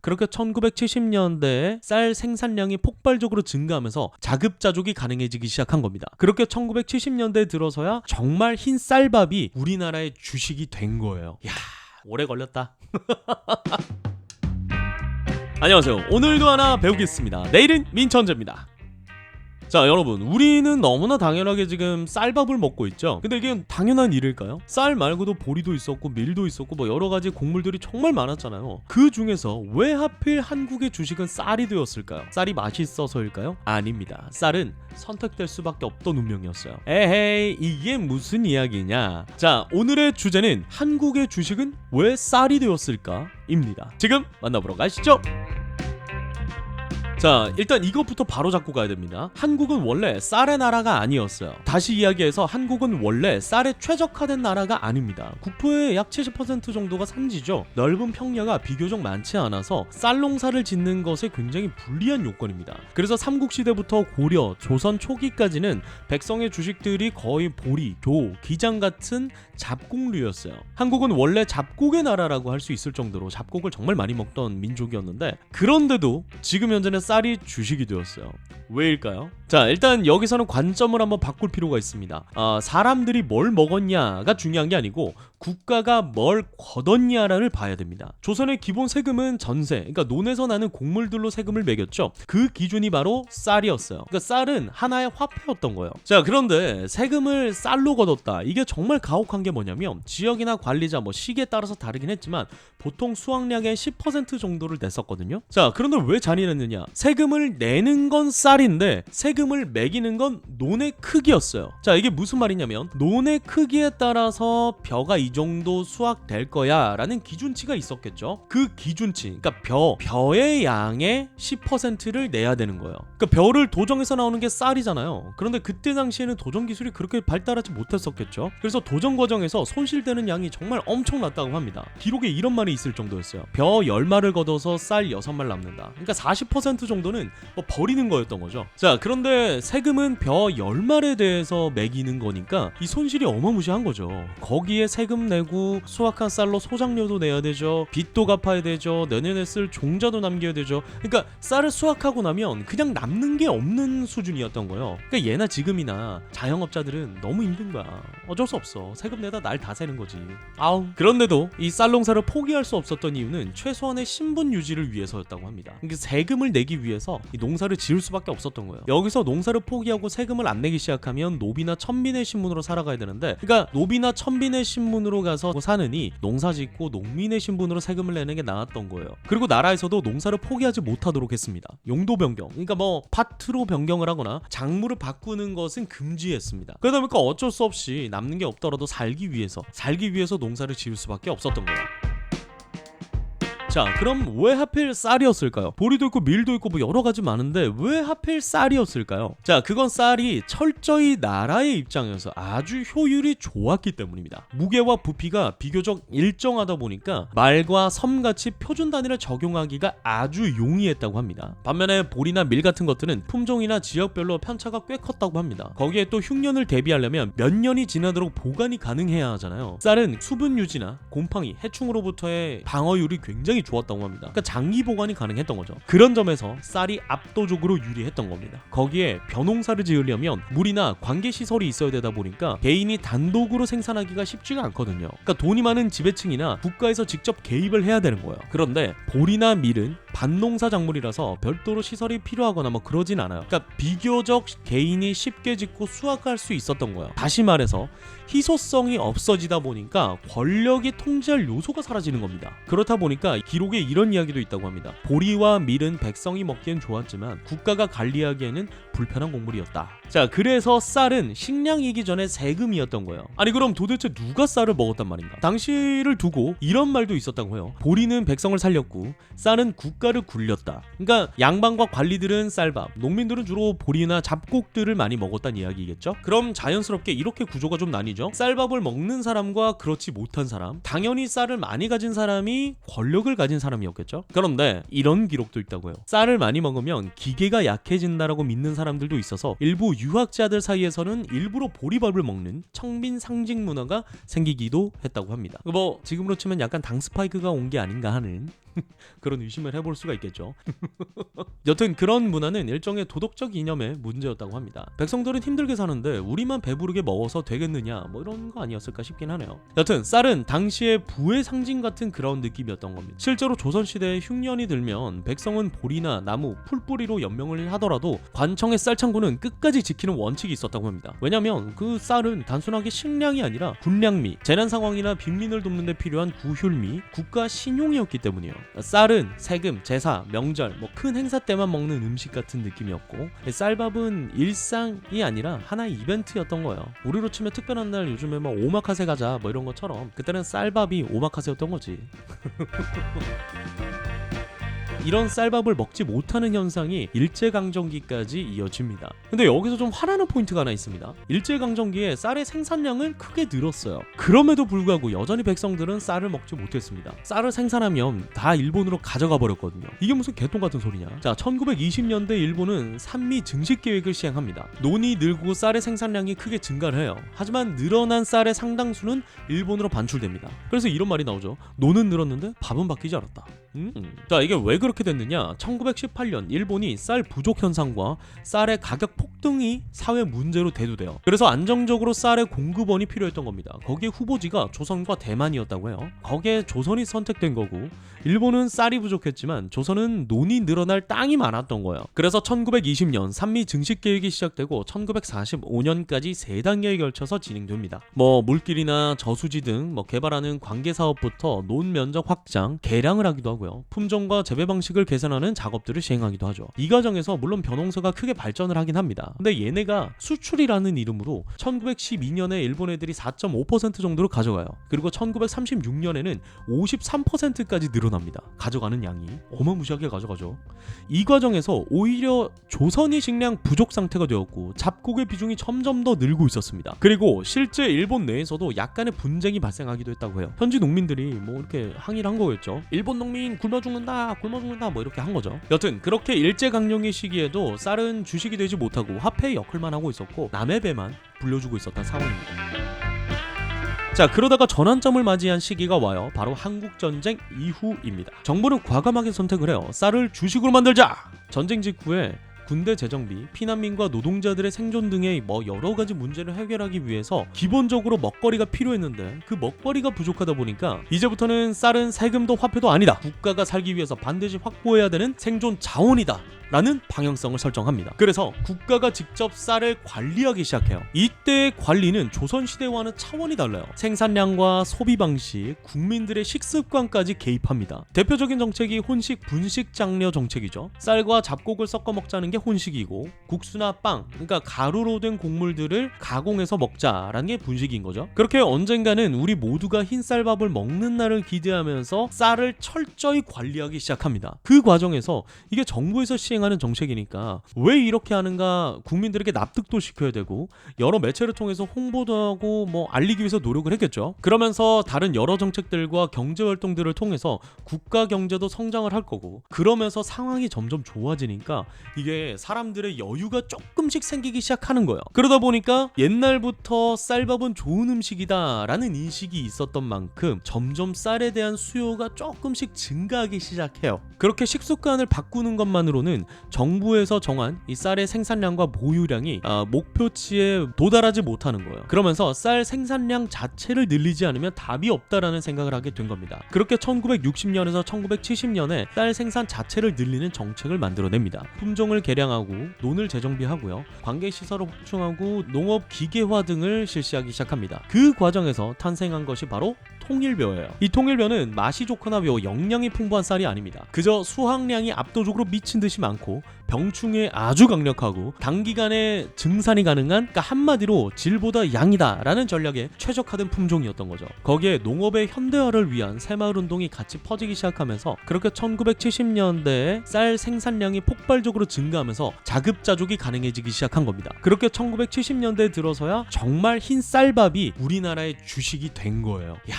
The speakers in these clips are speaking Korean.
그렇게 1970년대에 쌀 생산량이 폭발적으로 증가하면서 자급자족이 가능해지기 시작한 겁니다. 그렇게 1970년대에 들어서야 정말 흰 쌀밥이 우리나라의 주식이 된 거예요. 야, 오래 걸렸다. 안녕하세요. 오늘도 하나 배우겠습니다. 내일은 민천재입니다. 자, 여러분, 우리는 너무나 당연하게 지금 쌀밥을 먹고 있죠. 근데 이게 당연한 일일까요? 쌀 말고도 보리도 있었고 밀도 있었고 뭐 여러 가지 곡물들이 정말 많았잖아요. 그 중에서 왜 하필 한국의 주식은 쌀이 되었을까요? 쌀이 맛있어서일까요? 아닙니다. 쌀은 선택될 수밖에 없던 운명이었어요. 에헤이, 이게 무슨 이야기냐? 자, 오늘의 주제는 한국의 주식은 왜 쌀이 되었을까? 입니다. 지금 만나보러 가시죠. 자, 일단 이것부터 바로 잡고 가야 됩니다. 한국은 원래 쌀의 나라가 아니었어요. 다시 이야기해서 한국은 원래 쌀에 최적화된 나라가 아닙니다. 국토의 약 70% 정도가 산지죠. 넓은 평야가 비교적 많지 않아서 쌀 농사를 짓는 것에 굉장히 불리한 요건입니다. 그래서 삼국시대부터 고려, 조선 초기까지는 백성의 주식들이 거의 보리, 조, 기장 같은 잡곡류였어요. 한국은 원래 잡곡의 나라라고 할 수 있을 정도로 잡곡을 정말 많이 먹던 민족이었는데, 그런데도 지금 현재는 쌀이 주식이 되었어요. 왜일까요? 자, 일단 여기서는 관점을 한번 바꿀 필요가 있습니다. 사람들이 뭘 먹었냐가 중요한 게 아니고 국가가 뭘 거뒀냐를 봐야 됩니다. 조선의 기본 세금은 전세, 그러니까 논에서 나는 곡물들로 세금을 매겼죠. 그 기준이 바로 쌀이었어요. 그러니까 쌀은 하나의 화폐였던 거예요. 자, 그런데 세금을 쌀로 거뒀다. 이게 정말 가혹한 게 뭐냐면, 지역이나 관리자 시기에 따라서 다르긴 했지만 보통 수확량의 10% 정도를 냈었거든요. 자, 그런데 왜 잔인했느냐? 세금을 내는 건 쌀인데 세금을 매기는 건 논의 크기였어요. 자, 이게 무슨 말이냐면, 논의 크기에 따라서 벼가 이 정도 수확될 거야 라는 기준치가 있었겠죠. 그 기준치, 그러니까 벼의 양의 10%를 내야 되는 거예요. 그러니까 벼를 도정해서 나오는 게 쌀이잖아요. 그런데 그때 당시에는 도정 기술이 그렇게 발달하지 못했었겠죠. 그래서 도정 과정에서 손실되는 양이 정말 엄청났다고 합니다. 기록에 이런 말이 있을 정도였어요. 벼 10마를 걷어서 쌀 6말 남는다. 그러니까 40% 정도는 버리는 거였던 거죠. 자, 그런데 세금은 벼 10말에 대해서 매기는 거니까 이 손실이 어마무시한 거죠. 거기에 세금 내고 수확한 쌀로 소장료도 내야 되죠. 빚도 갚아야 되죠. 내년에 쓸 종자도 남겨야 되죠. 그러니까 쌀을 수확하고 나면 그냥 남는 게 없는 수준이었던 거예요. 그러니까 예나 지금이나 자영업자들은 너무 힘든 거야. 어쩔 수 없어. 세금 내다 날 다 새는 거지. 그런데도 이 쌀 농사를 포기할 수 없었던 이유는 최소한의 신분 유지를 위해서였다고 합니다. 그러니까 세금을 내기 위해서 이 농사를 지을 수밖에 없었던 거예요. 여기서 농사를 포기하고 세금을 안 내기 시작하면 노비나 천빈의 신분으로 살아가야 되는데, 그러니까 노비나 천빈의 신분으로 가서 사느니 농사 짓고 농민의 신분으로 세금을 내는 게 나았던 거예요. 그리고 나라에서도 농사를 포기하지 못하도록 했습니다. 용도 변경, 그러니까 파트로 변경을 하거나 작물을 바꾸는 것은 금지했습니다. 그러다 보니까 어쩔 수 없이 남는 게 없더라도 살기 위해서 농사를 지을 수밖에 없었던 거예요. 자, 그럼 왜 하필 쌀이었을까요? 보리도 있고 밀도 있고 여러 가지 많은데 왜 하필 쌀이었을까요? 자, 그건 쌀이 철저히 나라의 입장에서 아주 효율이 좋았기 때문입니다. 무게와 부피가 비교적 일정하다 보니까 말과 섬같이 표준 단위를 적용하기가 아주 용이했다고 합니다. 반면에 보리나 밀 같은 것들은 품종이나 지역별로 편차가 꽤 컸다고 합니다. 거기에 또 흉년을 대비하려면 몇 년이 지나도록 보관이 가능해야 하잖아요. 쌀은 수분 유지나 곰팡이, 해충으로부터의 방어율이 굉장히 좋았다고 합니다. 그러니까 장기 보관이 가능했던 거죠. 그런 점에서 쌀이 압도적으로 유리했던 겁니다. 거기에 벼농사를 지으려면 물이나 관계 시설이 있어야 되다 보니까 개인이 단독으로 생산하기가 쉽지가 않거든요. 그러니까 돈이 많은 지배층이나 국가에서 직접 개입을 해야 되는 거예요. 그런데 보리나 밀은 반농사 작물이라서 별도로 시설이 필요하거나 그러진 않아요. 그러니까 비교적 개인이 쉽게 짓고 수확할 수 있었던 거예요. 다시 말해서 희소성이 없어지다 보니까 권력이 통제할 요소가 사라지는 겁니다. 그렇다 보니까 기록에 이런 이야기도 있다고 합니다. 보리와 밀은 백성이 먹기엔 좋았지만 국가가 관리하기에는 불편한 곡물이었다. 자, 그래서 쌀은 식량이기 전에 세금이었던 거예요. 아니, 그럼 도대체 누가 쌀을 먹었단 말인가? 당시를 두고 이런 말도 있었다고 해요. 보리는 백성을 살렸고 쌀은 국가 물가를 굴렸다. 그러니까 양반과 관리들은 쌀밥, 농민들은 주로 보리나 잡곡들을 많이 먹었다는 이야기겠죠. 그럼 자연스럽게 이렇게 구조가 좀 나뉘죠. 쌀밥을 먹는 사람과 그렇지 못한 사람. 당연히 쌀을 많이 가진 사람이 권력을 가진 사람이었겠죠. 그런데 이런 기록도 있다고요. 쌀을 많이 먹으면 기계가 약해진다라고 믿는 사람들도 있어서 일부 유학자들 사이에서는 일부러 보리밥을 먹는 청민 상징 문화가 생기기도 했다고 합니다. 뭐 지금으로 치면 약간 당 스파이크가 온 게 아닌가 하는 그런 의심을 해볼 수가 있겠죠. 여튼 그런 문화는 일종의 도덕적 이념의 문제였다고 합니다. 백성들은 힘들게 사는데 우리만 배부르게 먹어서 되겠느냐 뭐 이런 거 아니었을까 싶긴 하네요. 여튼 쌀은 당시의 부의 상징 같은 그런 느낌이었던 겁니다. 실제로 조선시대에 흉년이 들면 백성은 보리나 나무, 풀뿌리로 연명을 하더라도 관청의 쌀창고는 끝까지 지키는 원칙이 있었다고 합니다. 왜냐면 그 쌀은 단순하게 식량이 아니라 군량미, 재난 상황이나 빈민을 돕는 데 필요한 구휼미, 국가 신용이었기 때문이에요. 쌀은 세금, 제사, 명절, 뭐 큰 행사 때만 먹는 음식 같은 느낌이었고 쌀밥은 일상이 아니라 하나의 이벤트였던 거예요. 우리로 치면 특별한 날 요즘에 뭐 오마카세 가자 뭐 이런 것처럼 그때는 쌀밥이 오마카세였던 거지. 이런 쌀밥을 먹지 못하는 현상이 일제강점기까지 이어집니다. 근데 여기서 좀 화나는 포인트가 하나 있습니다. 일제강점기에 쌀의 생산량을 크게 늘었어요. 그럼에도 불구하고 여전히 백성들은 쌀을 먹지 못했습니다. 쌀을 생산하면 다 일본으로 가져가 버렸거든요. 이게 무슨 개똥 같은 소리냐. 자, 1920년대 일본은 산미 증식 계획을 시행합니다. 논이 늘고 쌀의 생산량이 크게 증가를 해요. 하지만 늘어난 쌀의 상당수는 일본으로 반출됩니다. 그래서 이런 말이 나오죠. 논은 늘었는데 밥은 바뀌지 않았다. 자, 이게 왜 그렇게 됐느냐. 1918년 일본이 쌀 부족 현상과 쌀의 가격 폭등이 사회 문제로 대두돼요. 그래서 안정적으로 쌀의 공급원이 필요했던 겁니다. 거기에 후보지가 조선과 대만이었다고 해요. 거기에 조선이 선택된 거고 일본은 쌀이 부족했지만 조선은 논이 늘어날 땅이 많았던 거예요. 그래서 1920년 산미 증식 계획이 시작되고 1945년까지 3단계에 걸쳐서 진행됩니다. 뭐 물길이나 저수지 등 뭐 개발하는 관계 사업부터 논 면적 확장, 개량을 하기도 하고요. 품종과 재배 방식을 개선하는 작업들을 시행하기도 하죠. 이 과정에서 물론 벼농사가 크게 발전을 하긴 합니다. 근데 얘네가 수출이라는 이름으로 1912년에 일본 애들이 4.5% 정도로 가져가요. 그리고 1936년에는 53%까지 늘어납니다. 가져가는 양이 어마무시하게 가져가죠. 이 과정에서 오히려 조선이 식량 부족 상태가 되었고 잡곡의 비중이 점점 더 늘고 있었습니다. 그리고 실제 일본 내에서도 약간의 분쟁이 발생하기도 했다고 해요. 현지 농민들이 뭐 이렇게 항의를 한 거겠죠. 일본 농민 굶어 죽는다 뭐 이렇게 한 거죠. 여튼 그렇게 일제강점기 시기에도 쌀은 주식이 되지 못하고 화폐의 역할만 하고 있었고 남의 배만 불려주고 있었던 상황입니다. 자, 그러다가 전환점을 맞이한 시기가 와요. 바로 한국전쟁 이후입니다. 정부는 과감하게 선택을 해요. 쌀을 주식으로 만들자! 전쟁 직후에 군대 재정비, 피난민과 노동자들의 생존 등의 뭐 여러 가지 문제를 해결하기 위해서 기본적으로 먹거리가 필요했는데 그 먹거리가 부족하다 보니까 이제부터는 쌀은 세금도 화폐도 아니다. 국가가 살기 위해서 반드시 확보해야 되는 생존 자원이다. 라는 방향성을 설정합니다. 그래서 국가가 직접 쌀을 관리하기 시작해요. 이때의 관리는 조선시대와는 차원이 달라요. 생산량과 소비 방식, 국민들의 식습관까지 개입합니다. 대표적인 정책이 혼식 분식 장려 정책이죠. 쌀과 잡곡을 섞어 먹자는 게 혼식이고 국수나 빵, 그러니까 가루로 된 곡물들을 가공해서 먹자라는 게 분식인 거죠. 그렇게 언젠가는 우리 모두가 흰쌀밥을 먹는 날을 기대하면서 쌀을 철저히 관리하기 시작합니다. 그 과정에서 이게 정부에서 시행하는 정책이니까 왜 이렇게 하는가 국민들에게 납득도 시켜야 되고 여러 매체를 통해서 홍보도 하고 뭐 알리기 위해서 노력을 했겠죠. 그러면서 다른 여러 정책들과 경제 활동들을 통해서 국가 경제도 성장을 할 거고 그러면서 상황이 점점 좋아지니까 이게 사람들의 여유가 조금씩 생기기 시작하는 거예요. 그러다 보니까 옛날부터 쌀밥은 좋은 음식이다 라는 인식이 있었던 만큼 점점 쌀에 대한 수요가 조금씩 증가하기 시작해요. 그렇게 식습관을 바꾸는 것만으로는 정부에서 정한 이 쌀의 생산량과 보유량이 목표치에 도달하지 못하는 거예요. 그러면서 쌀 생산량 자체를 늘리지 않으면 답이 없다라는 생각을 하게 된 겁니다. 그렇게 1960년에서 1970년에 쌀 생산 자체를 늘리는 정책을 만들어냅니다. 품종을 개량하고 논을 재정비하고요. 관계시설을 확충하고 농업 기계화 등을 실시하기 시작합니다. 그 과정에서 탄생한 것이 바로 통일벼예요. 이 통일벼는 맛이 좋거나 영양이 풍부한 쌀이 아닙니다. 그저 수확량이 압도적으로 미친 듯이 많고 병충해에 아주 강력하고 단기간에 증산이 가능한, 그러니까 한마디로 질보다 양이다 라는 전략에 최적화된 품종이었던 거죠. 거기에 농업의 현대화를 위한 새마을 운동이 같이 퍼지기 시작하면서 그렇게 1970년대에 쌀 생산량이 폭발적으로 증가하면서 자급자족이 가능해지기 시작한 겁니다. 그렇게 1970년대에 들어서야 정말 흰 쌀밥이 우리나라의 주식이 된 거예요. 야,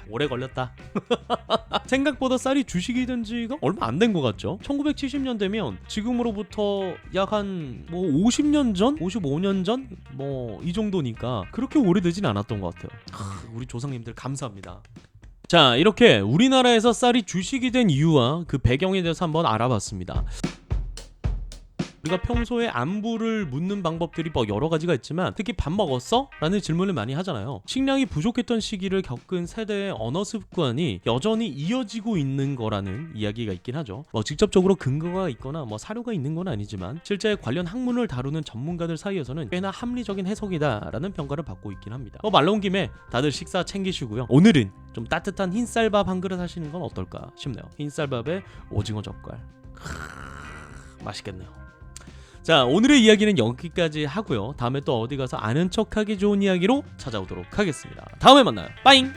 오래 걸렸다. 생각보다 쌀이 주식이 된 지가 얼마 안 된 것 같죠? 1970년대면 지금으로부터 약 한 뭐 50년 전? 55년 전? 뭐 이 정도니까 그렇게 오래되진 않았던 것 같아요. 우리 조상님들 감사합니다. 자, 이렇게 우리나라에서 쌀이 주식이 된 이유와 그 배경에 대해서 한번 알아봤습니다. 우리가 평소에 안부를 묻는 방법들이 뭐 여러 가지가 있지만 특히 밥 먹었어? 라는 질문을 많이 하잖아요. 식량이 부족했던 시기를 겪은 세대의 언어 습관이 여전히 이어지고 있는 거라는 이야기가 있긴 하죠. 뭐 직접적으로 근거가 있거나 뭐 사료가 있는 건 아니지만 실제 관련 학문을 다루는 전문가들 사이에서는 꽤나 합리적인 해석이다라는 평가를 받고 있긴 합니다. 말 나온 김에 다들 식사 챙기시고요. 오늘은 좀 따뜻한 흰쌀밥 한 그릇 하시는 건 어떨까 싶네요. 흰쌀밥에 오징어 젓갈. 맛있겠네요. 자, 오늘의 이야기는 여기까지 하고요. 다음에 또 어디 가서 아는 척하기 좋은 이야기로 찾아오도록 하겠습니다. 다음에 만나요. 빠잉!